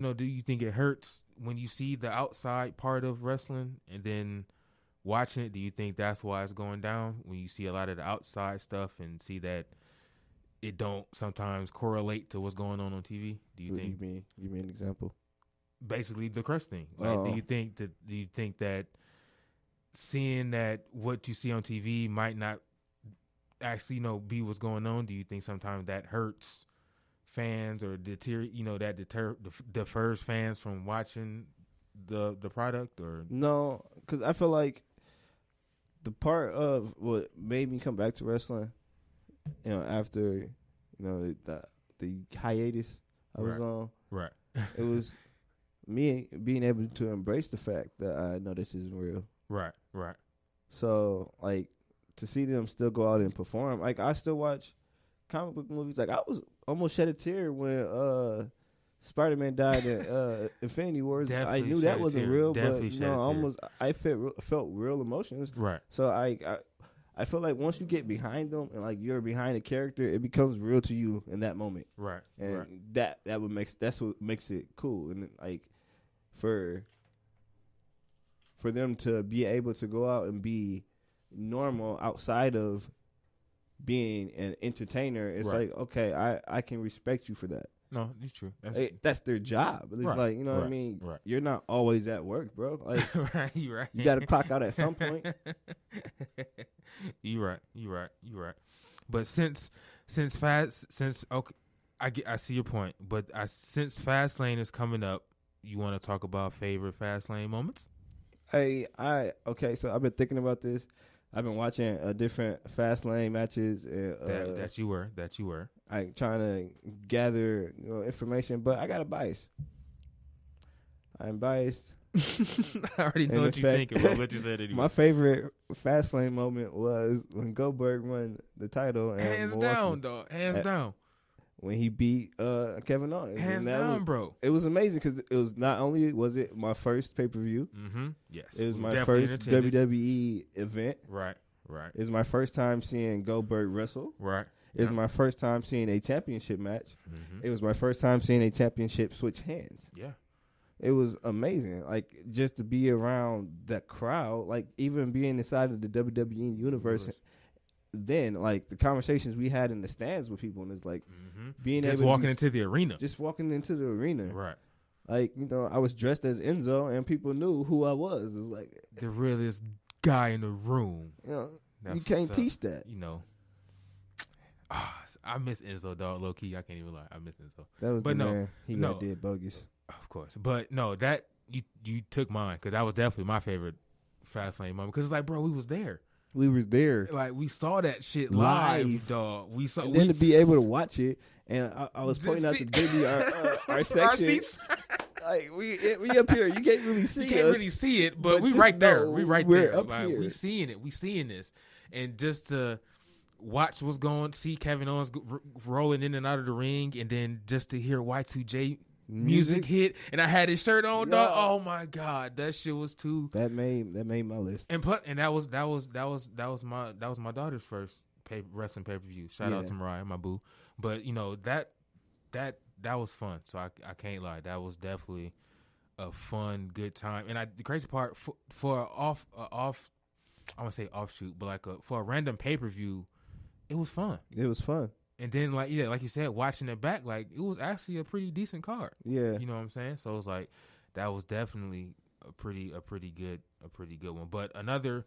Do you think it hurts when you see the outside part of wrestling and then watching it? Do you think that's why it's going down when you see a lot of the outside stuff and see that it don't sometimes correlate to what's going on TV? Do you think? You mean? Give me an example. Basically, the crush thing. Like, do you think that seeing that what you see on TV might not actually be what's going on? Do you think sometimes that hurts fans or defers fans from watching the product? Or no, because I feel like the part of what made me come back to wrestling, after the hiatus I was on, right, it was me being able to embrace the fact that I know this isn't real. Right. So like to see them still go out and perform, like I still watch comic book movies. Like I was almost shed a tear when Spider-Man died in Infinity Wars. Definitely I knew that wasn't real, but I felt real emotions. Right. So I feel like once you get behind them and like you're behind a character, it becomes real to you in that moment. Right. And that's what makes it cool. And like for them to be able to go out and be normal outside of being an entertainer, it's like, okay, I can respect you for that. No, it's true. That's their job. It's like, what I mean? Right. You're not always at work, bro. Like, right. You got to clock out at some point. You're right. But since okay, I see your point. But since Fastlane is coming up, you want to talk about favorite Fastlane moments? Okay. So I've been thinking about this. I've been watching different Fastlane matches. That you were. I trying to gather information, but I got a bias. I'm biased. I already know what you're thinking, but what you said anyway. My favorite Fastlane moment was when Goldberg won the title. And Hands down, dog. Hands down. When he beat Kevin Owens. Hands down, bro. It was amazing because it was not only was it my first pay-per-view. Mm-hmm. Yes. It was my first WWE event. Right. It was my first time seeing Goldberg wrestle. Right. It was my first time seeing a championship match. Mm-hmm. It was my first time seeing a championship switch hands. Yeah. It was amazing. Like, just to be around that crowd, like, even being inside of the WWE universe. Then, like, the conversations we had in the stands with people, and it's like, being just able walking into the arena. Just walking into the arena. Right. Like, I was dressed as Enzo, and people knew who I was. It was like the realest guy in the room. You can't teach that. I miss Enzo, dog. Low key, I can't even lie. I miss Enzo. That was man. He got dead bogus. Of course, but no, that you took mine because that was definitely my favorite Fastlane moment. Because it's like, bro, we was there. We was there. Like, we saw that shit live, dog. We saw. And then to be able to watch it, and I was pointing out to Diddy our section. Our seats. Like, we up here. You can't really see us. You can't really see it, but we right there. We right there. Up like, here. We seeing it. We seeing this. And just to watch what's going, see Kevin Owens rolling in and out of the ring, and then just to hear Y2J music hit, and I had his shirt on, dog. Oh my God, that shit was too. That made my list. And that was my daughter's first wrestling pay-per-view. Shout out to Mariah, my boo. But that was fun. So I can't lie. That was definitely a fun, good time. And the crazy part for off, I want to say offshoot, but for a random pay-per-view, it was fun. It was fun. And then like you said, watching it back, like it was actually a pretty decent card. Yeah. You know what I'm saying? So it's like that was definitely a pretty good one. But another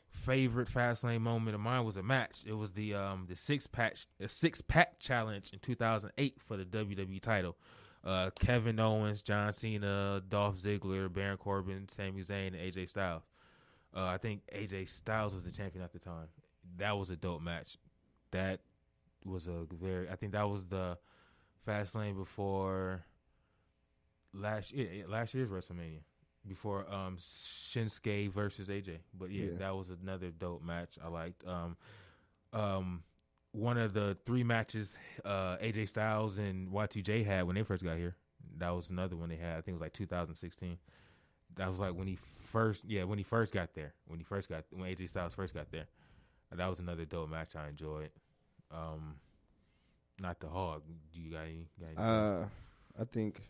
favorite Fastlane moment of mine was a match. It was the six-pack challenge in 2008 for the WWE title. Kevin Owens, John Cena, Dolph Ziggler, Baron Corbin, Sami Zayn, and AJ Styles. I think AJ Styles was the champion at the time. That was a dope match. That was I think that was the Fastlane before last year's WrestleMania, before Shinsuke versus AJ. But that was another dope match I liked. One of the three matches AJ Styles and Y2J had when they first got here. That was another one they had. I think it was like 2016. That was like when he first got there. When AJ Styles first got there. That was another dope match I enjoyed. Not the Hog. Do you got any? I think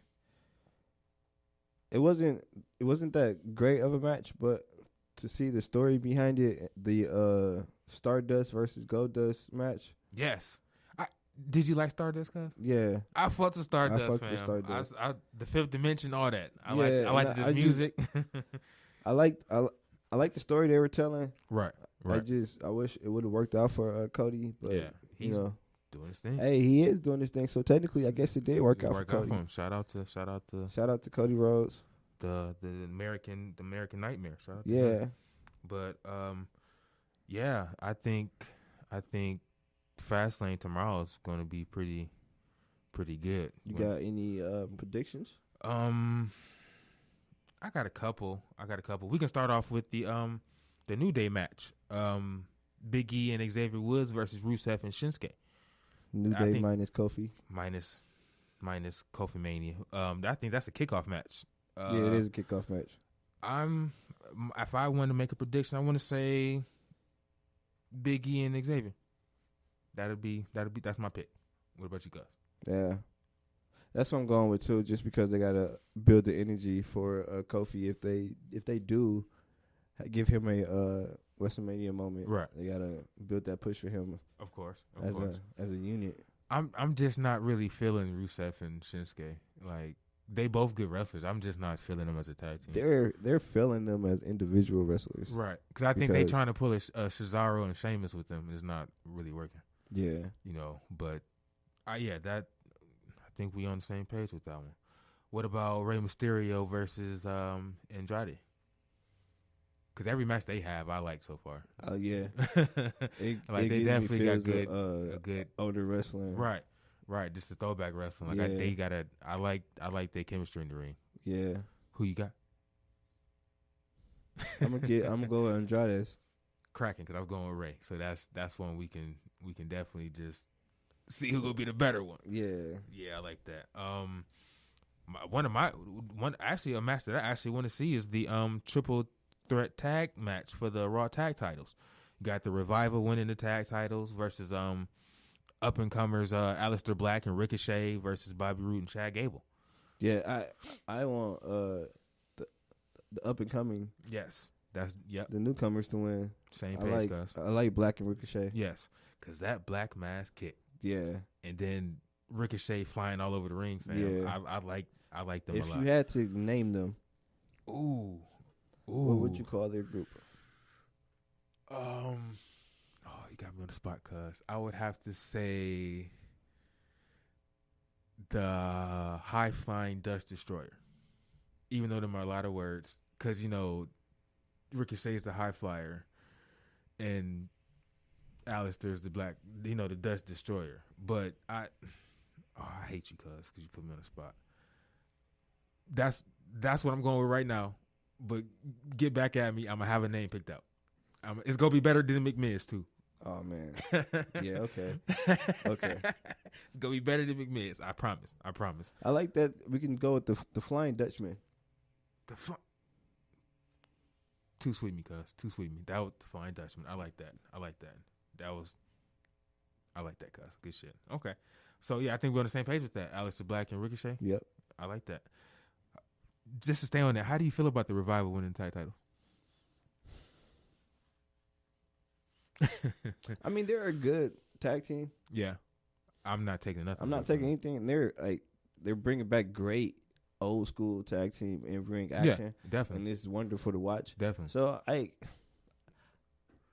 it wasn't that great of a match, but to see the story behind it, the Stardust versus Goldust match. Yes. Did you like Stardust, cuz? Yeah. I fucked with Stardust, I fucked fam. with Stardust. The Fifth Dimension, all that. I Yeah, liked this music. I liked the story they were telling. Right. I wish it would have worked out for Cody, but Yeah, he's you know, doing his thing. hey, he is doing his thing. So technically, I guess it did work out for Cody. Him. Shout out to Cody Rhodes. The American Nightmare. Shout out to Yeah. him. But yeah, I think Fastlane tomorrow is going to be pretty good. You got any predictions? I got a couple. We can start off with the New Day match. Big E and Xavier Woods versus Rusev and Shinsuke. New Day minus Kofi. Minus KofiMania. I think that's a kickoff match. Yeah, it is a kickoff match. If I want to make a prediction, I want to say Big E and Xavier. That's my pick. What about you guys? Yeah. That's what I'm going with too, just because they gotta build the energy for Kofi. If they do give him a WrestleMania moment, right? They gotta build that push for him. Of course. As a unit. I'm just not really feeling Rusev and Shinsuke. Like, they both good wrestlers. I'm just not feeling them as a tag team. They're feeling them as individual wrestlers, right? Because I think they trying to pull a Cesaro and Sheamus with them, and it's not really working. Yeah, but I think we on the same page with that one. What about Rey Mysterio versus Andrade? Because every match they have, I like so far. Oh yeah, they definitely got good, a good older wrestling. Right. Just the throwback wrestling. Like I like their chemistry in the ring. Yeah. Who you got? I'm gonna go with Andrade. Cracking, because I was going with Ray. So that's one we can definitely just see who gonna be the better one. Yeah, I like that. A match that I actually want to see is the triple threat tag match for the Raw tag titles. You got the Revival winning the tag titles versus up and comers Aleister Black and Ricochet versus Bobby Roode and Chad Gable. Yeah, I want the up and coming. Yes. The newcomers to win. Same page, guys. I like Black and Ricochet. Yes, because that Black mask kick. Yeah. And then Ricochet flying all over the ring, fam. Yeah. I like them a lot. If you had to name them, ooh, what would you call their group? You got me on the spot, cuz I would have to say the High Flying Dutch Destroyer. Even though them are a lot of words, because Ricochet is the high flyer, and Aleister is the the Dutch Destroyer. But I hate you, cuz you put me on the spot. That's what I'm going with right now. But get back at me. I'm gonna have a name picked out. It's gonna be better than McMiz too. Oh man. Yeah. Okay. It's gonna be better than McMiz. I promise. I like that. We can go with the Flying Dutchman. Too sweet me, cuz. Too sweet me. That was the Flying Dutchman. I like that. I like that, cuz. Good shit. Okay. So, yeah, I think we're on the same page with that. Aleister Black and Ricochet. Yep. I like that. Just to stay on that, how do you feel about the Revival winning the tag title? I mean, they're a good tag team. Yeah. I'm not taking nothing. I'm not taking anything. And they're bringing back great old school tag team in ring action. Yeah, definitely. And it's wonderful to watch. Definitely. So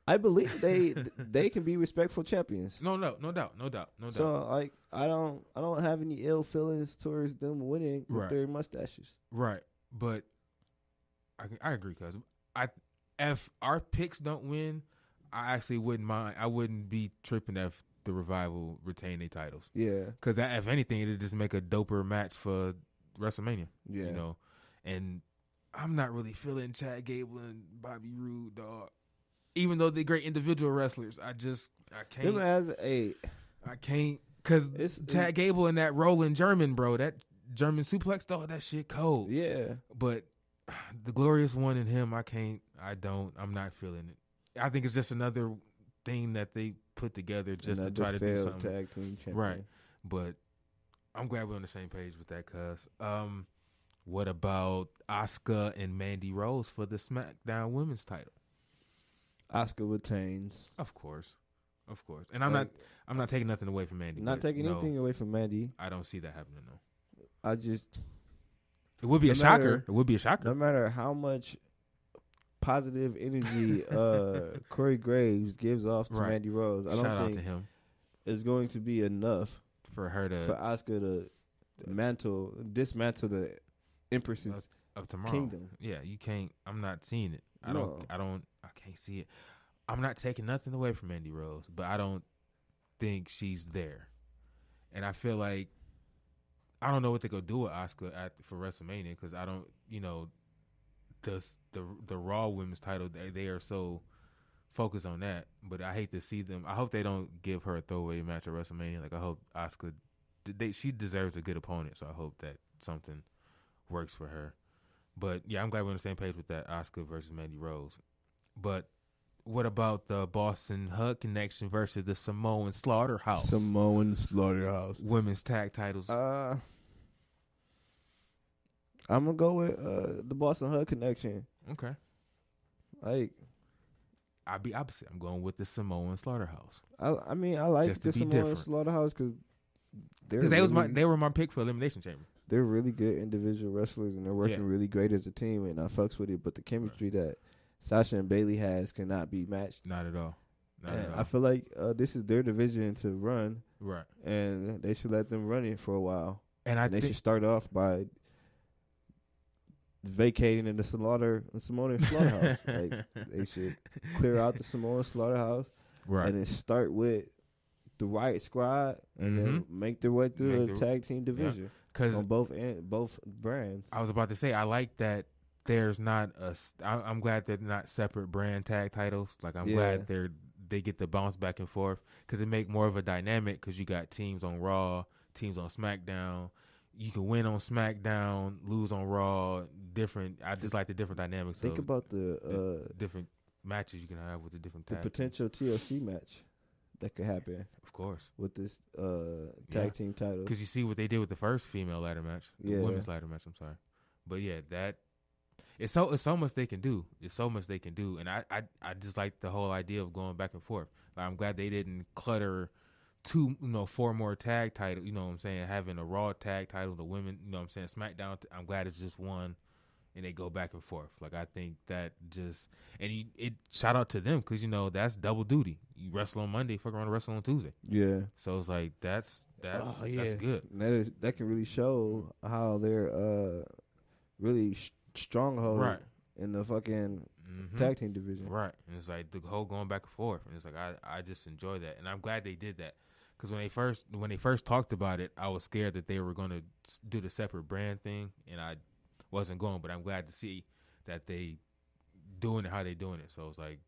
I believe they can be respectful champions. No doubt. So I don't have any ill feelings towards them winning with their mustaches. Right. But I agree, cuz if our picks don't win, I actually wouldn't mind. I wouldn't be tripping if the Revival retain their titles. Yeah. Because if anything, it'd just make a doper match for WrestleMania. Yeah. And I'm not really feeling Chad Gable and Bobby Roode, dog. Even though they're great individual wrestlers, I can't. I can't, because Chad Gable and that rolling German, bro, that German suplex, dog, that shit cold. Yeah. But the Glorious One and him, I'm not feeling it. I think it's just another thing that they put together just to try to do something. Tag team champion. Right. But I'm glad we're on the same page with that, cuz. What about Asuka and Mandy Rose for the SmackDown Women's title? Asuka retains. Of course. And I'm not taking nothing away from Mandy. Not taking anything away from Mandy. I don't see that happening though. It would be a shocker. It would be a shocker. No matter how much positive energy Corey Graves gives off to Mandy Rose, I don't think it's going to be enough for Asuka to dismantle the Empress's of tomorrow. Kingdom. Yeah, you can't. I'm not seeing it. I can't see it. I'm not taking nothing away from Mandy Rose, but I don't think she's there. And I feel like I don't know what they're gonna do with Asuka for WrestleMania because I don't, the Raw Women's title they are so focused on that. But I hate to see them. I hope they don't give her a throwaway match at WrestleMania. Like I hope Asuka, she deserves a good opponent. So I hope that something works for her. But yeah, I'm glad we're on the same page with that Asuka versus Mandy Rose. But what about the Boston Hug Connection versus the Samoan Slaughterhouse? Women's tag titles. I'm gonna go with the Boston Hug Connection. Okay. Like, I'll be opposite. I'm going with the Samoan Slaughterhouse. I like the Samoan Slaughterhouse because they were my pick for Elimination Chamber. They're really good individual wrestlers and they're working really great as a team, and I fucks with it. But the chemistry that Sasha and Bayley has cannot be matched. Not at all. I feel like this is their division to run, right? And they should let them run it for a while. And they should start off by vacating in the Samoan Slaughterhouse. Like they should clear out the Samoan Slaughterhouse, right? And then start with the Riot Squad, and then make their way through the tag team division. Because on both brands. I was about to say, I like that there's not I'm glad they're not separate brand tag titles. Like I'm glad they get to bounce back and forth because it make more of a dynamic. Because you got teams on Raw, teams on SmackDown. You can win on SmackDown, lose on Raw. Different. I just like the different dynamics. Think about the different matches you can have with the different the potential TLC match that could happen. Of course, with this tag team title. Because you see what they did with the first female ladder match, the women's ladder match. I'm sorry, but yeah, that it's so much they can do. It's so much they can do, and I just like the whole idea of going back and forth. Like, I'm glad they didn't clutter 4 more tag titles. You know what I'm saying? Having a Raw tag title, the women. You know what I'm saying? SmackDown. I'm glad it's just one. And they go back and forth. Like, I think that just – and it shout out to them because, that's double duty. You wrestle on Monday, fuck around and wrestle on Tuesday. Yeah. So it's like that's good. That can really show how they're really stronghold in the fucking tag team division. Right. And it's like the whole going back and forth. And it's like I just enjoy that. And I'm glad they did that. Because when they first talked about it, I was scared that they were going to do the separate brand thing. And I – wasn't going, but I'm glad to see that they doing it how they doing it. So it's like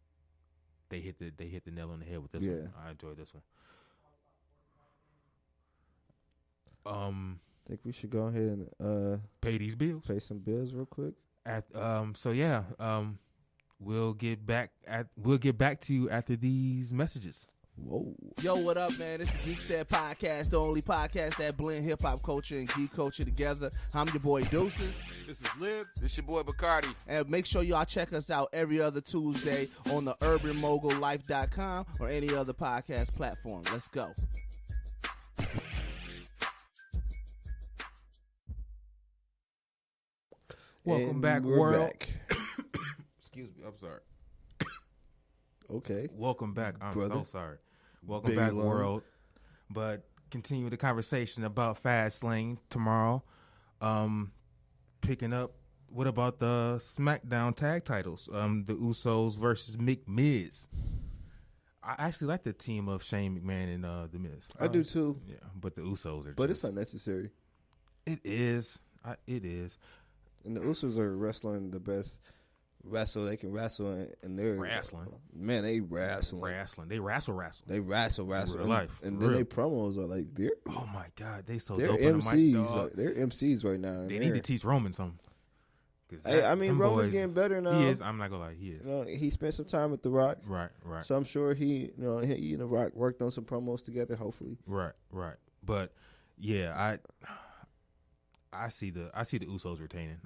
they hit the nail on the head with this one. I enjoyed this one. I think we should go ahead and pay these bills. Pay some bills real quick. We'll get back to you after these messages. Whoa. Yo, what up, man? It's the Geek Said Podcast, the only podcast that blend hip-hop culture and geek culture together. I'm your boy Deuces. This is Liv. This your boy Bacardi. And make sure y'all check us out every other Tuesday on the urbanmogullife.com or any other podcast platform. Let's go. Welcome back, world. Excuse me, I'm sorry. Okay. Welcome back. I'm so sorry. Welcome back, world. But continue the conversation about Fastlane tomorrow. Picking up, what about the SmackDown tag titles? The Usos versus Miz. I actually like the team of Shane McMahon and The Miz. I do too. Yeah, but the Usos are But it's unnecessary. It is. It is. And the Usos are wrestling the best wrestle they can wrestle, and they're wrestling. Man, they wrestling. They wrestle. They wrestle. Real life. And then they promos are like they're. Oh my God, they so they're dope. MCs. They're MCs right now. They need to teach Roman something. Roman's getting better now. He is. I'm not gonna lie, he is. He spent some time with The Rock. Right. So I'm sure he and The Rock worked on some promos together. Hopefully. Right. But yeah, I see the Usos retaining.